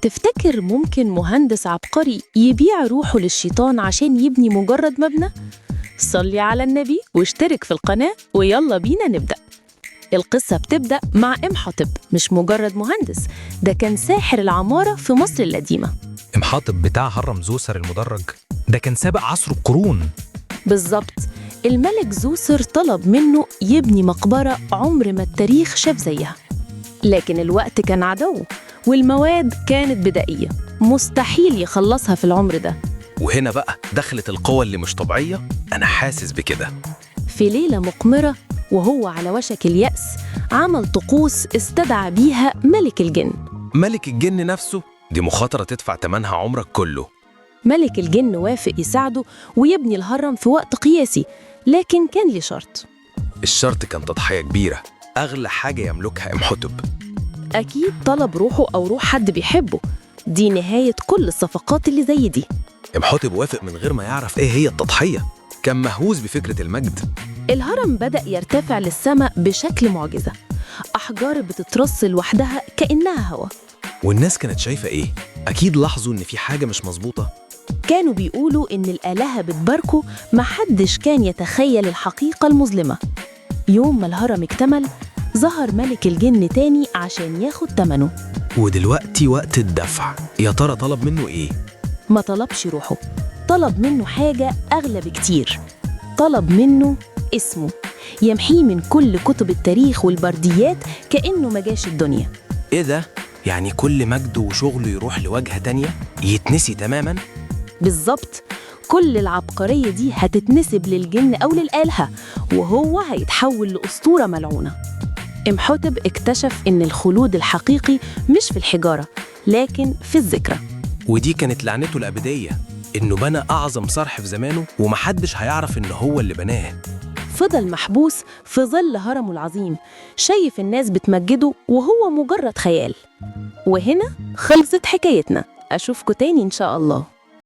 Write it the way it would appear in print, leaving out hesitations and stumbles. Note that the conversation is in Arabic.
تفتكر ممكن مهندس عبقري يبيع روحه للشيطان عشان يبني مجرد مبنى؟ صلي على النبي واشترك في القناة ويلا بينا نبدأ. القصة بتبدأ مع إمحاطب، مش مجرد مهندس، ده كان ساحر العمارة في مصر القديمة. إمحاطب بتاع هرم زوسر المدرج ده كان سابق عصره بقرون. بالظبط، الملك زوسر طلب منه يبني مقبرة عمر ما التاريخ شاف زيها، لكن الوقت كان عدو والمواد كانت بدائية، مستحيل يخلصها في العمر ده. وهنا بقى دخلت القوة اللي مش طبيعية. أنا حاسس بكده. في ليلة مقمرة وهو على وشك اليأس عمل طقوس استدعى بيها ملك الجن. ملك الجن نفسه؟ دي مخاطرة تدفع تمنها عمرك كله. ملك الجن وافق يساعده ويبني الهرم في وقت قياسي، لكن كان ليه شرط. الشرط كان تضحية كبيرة، أغلى حاجة يملكها إمحاطب. أكيد طلب روحه أو روح حد بيحبه، دي نهاية كل الصفقات اللي زي دي. إمحاطب وافق من غير ما يعرف إيه هي التضحية، كان مهووس بفكرة المجد. الهرم بدأ يرتفع للسماء بشكل معجزة، أحجار بتترص لوحدها كأنها هوا. والناس كانت شايفة إيه؟ أكيد لاحظوا إن في حاجة مش مظبوطة. كانوا بيقولوا إن الآلهة بتباركه، محدش كان يتخيل الحقيقة المظلمة. يوم ما الهرم اكتمل ظهر ملك الجن تاني عشان ياخد تمنه. ودلوقتي وقت الدفع، يا ترى طلب منه إيه؟ ما طلبش روحه، طلب منه حاجة أغلى بكتير. طلب منه اسمه، يمحيه من كل كتب التاريخ والبرديات كأنه ما جاش الدنيا. إيه ده؟ يعني كل مجده وشغله يروح لوجهة تانية؟ يتنسي تماماً؟ بالظبط، كل العبقرية دي هتتنسب للجن أو للآلهة، وهو هيتحول لأسطورة ملعونة. إمحاطب اكتشف إن الخلود الحقيقي مش في الحجارة، لكن في الذكرى. ودي كانت لعنته الأبدية، إنه بنى أعظم صرح في زمانه ومحدش هيعرف إنه هو اللي بناه. فضل محبوس في ظل هرمه العظيم، شايف الناس بتمجده وهو مجرد خيال. وهنا خلصت حكايتنا، أشوفكوا تاني إن شاء الله.